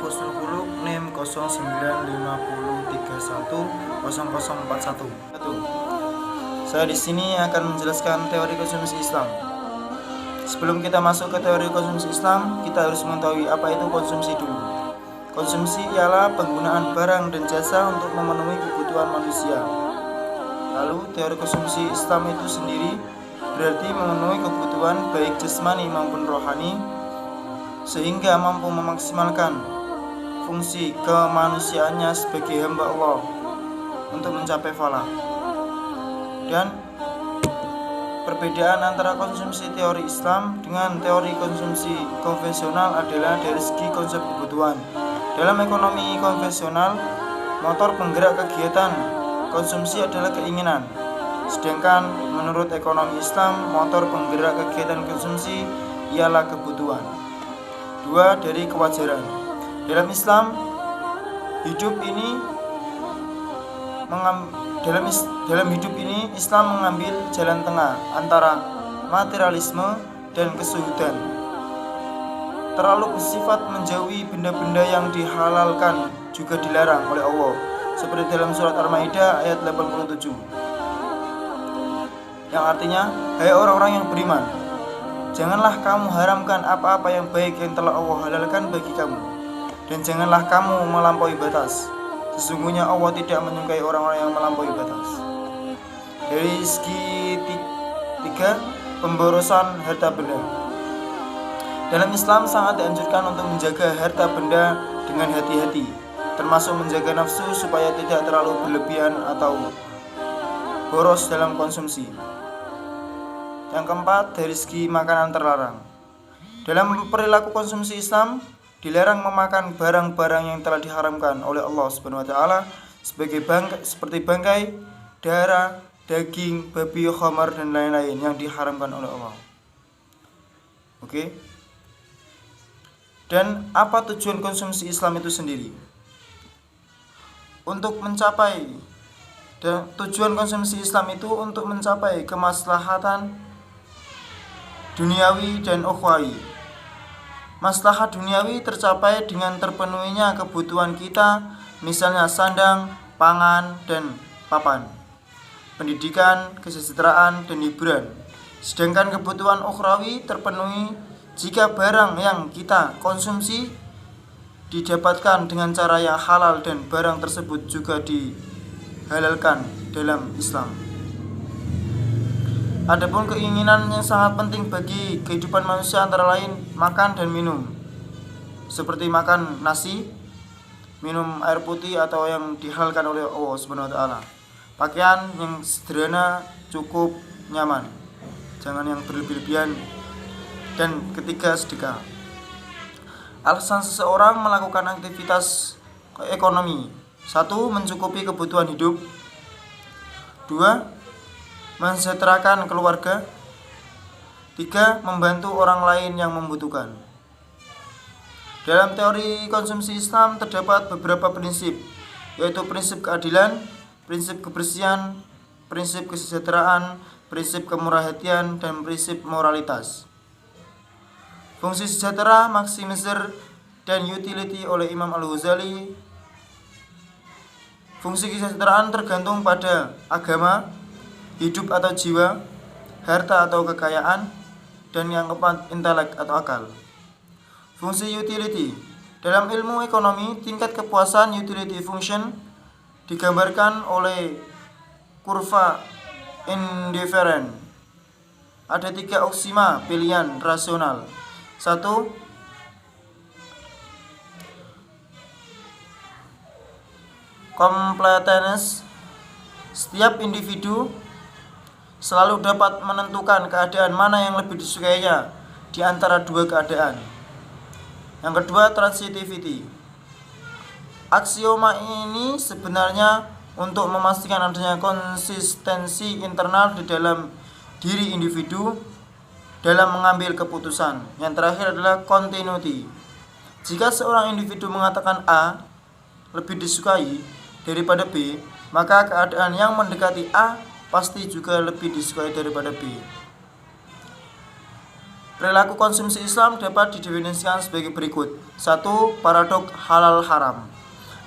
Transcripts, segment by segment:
Husnul Khuluq NIM 0950310041. Saya di sini akan menjelaskan teori konsumsi Islam. Sebelum kita masuk ke teori konsumsi Islam, kita harus mengetahui apa itu konsumsi dulu. Konsumsi ialah penggunaan barang dan jasa untuk memenuhi kebutuhan manusia. Lalu teori konsumsi Islam itu sendiri berarti memenuhi kebutuhan baik jasmani maupun rohani, sehingga mampu memaksimalkan fungsi kemanusiaannya sebagai hamba Allah untuk mencapai falah. Dan perbedaan antara konsumsi teori Islam dengan teori konsumsi konvensional adalah dari segi konsep kebutuhan. Dalam ekonomi konvensional, motor penggerak kegiatan konsumsi adalah keinginan. Sedangkan menurut ekonomi Islam, motor penggerak kegiatan konsumsi ialah kebutuhan. Dua, dari kewajaran. Dalam Islam, dalam hidup ini Islam mengambil jalan tengah antara materialisme dan kesuhudan. Terlalu bersifat menjauhi benda-benda yang dihalalkan juga dilarang oleh Allah, seperti dalam surat Al-Maidah ayat 87, yang artinya, hai orang-orang yang beriman, janganlah kamu haramkan apa-apa yang baik yang telah Allah halalkan bagi kamu, dan janganlah kamu melampaui batas. Sesungguhnya Allah tidak menyukai orang-orang yang melampaui batas. Dari segi tiga, pemborosan harta benda. Dalam Islam sangat dianjurkan untuk menjaga harta benda dengan hati-hati, termasuk menjaga nafsu supaya tidak terlalu berlebihan atau boros dalam konsumsi. Yang keempat, dari segi makanan terlarang. Dalam perilaku konsumsi Islam, dilarang memakan barang-barang yang telah diharamkan oleh Allah Subhanahu wa taala seperti bangkai, darah, daging, babi, khamar dan lain-lain yang diharamkan oleh Allah. Oke. Dan apa tujuan konsumsi Islam itu sendiri? Tujuan konsumsi Islam itu untuk mencapai kemaslahatan duniawi dan ukhrawi. Maslahat duniawi tercapai dengan terpenuhinya kebutuhan kita, misalnya sandang, pangan, dan papan, pendidikan, kesejahteraan, dan hiburan. Sedangkan kebutuhan ukhrawi terpenuhi jika barang yang kita konsumsi didapatkan dengan cara yang halal dan barang tersebut juga dihalalkan dalam Islam. Adapun keinginan yang sangat penting bagi kehidupan manusia antara lain makan dan minum, seperti makan nasi, minum air putih atau yang dihalalkan oleh Allah Subhanahu wa taala. Pakaian yang sederhana, cukup, nyaman, jangan yang berlebihan. Dan ketiga, sedekah. Alasan seseorang melakukan aktivitas ekonomi: 1. Mencukupi kebutuhan hidup. 2. Mensejahterakan keluarga. 3. Membantu orang lain yang membutuhkan. Dalam teori konsumsi Islam terdapat beberapa prinsip, yaitu prinsip keadilan, prinsip kebersihan, prinsip kesejahteraan, prinsip kemurahhatian, dan prinsip moralitas. Fungsi sejahtera, maksimisir, dan utility oleh Imam Al-Ghazali. Fungsi kesejahteraan tergantung pada agama, hidup atau jiwa, harta atau kekayaan, dan yang keempat, intelek atau akal. Fungsi utility. Dalam ilmu ekonomi, tingkat kepuasan utility function digambarkan oleh kurva indifferent. Ada 3 oksima pilihan rasional. 1. Completeness. Setiap individu selalu dapat menentukan keadaan mana yang lebih disukainya di antara dua keadaan. Yang kedua, transitivity. Aksioma ini sebenarnya untuk memastikan adanya konsistensi internal di dalam diri individu dalam mengambil keputusan. Yang terakhir adalah continuity. Jika seorang individu mengatakan A lebih disukai daripada B, maka keadaan yang mendekati A pasti juga lebih disukai daripada B. Perilaku konsumsi Islam dapat didefinisikan sebagai berikut. 1. Paradok halal haram.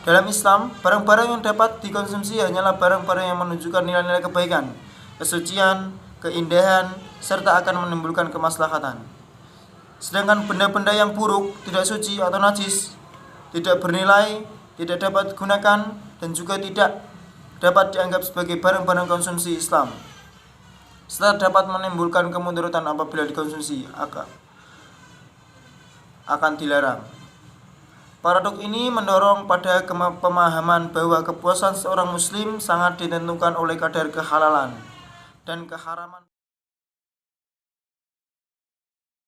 Dalam Islam, barang-barang yang dapat dikonsumsi hanyalah barang-barang yang menunjukkan nilai-nilai kebaikan, kesucian, keindahan, serta akan menimbulkan kemaslahatan. Sedangkan benda-benda yang buruk, tidak suci atau najis, tidak bernilai, tidak dapat digunakan, dan juga tidak dapat dianggap sebagai barang-barang konsumsi Islam, serta dapat menimbulkan kemudaratan apabila dikonsumsi akan dilarang. Paradok ini mendorong pada pemahaman bahwa kepuasan seorang muslim sangat ditentukan oleh kadar kehalalan dan keharaman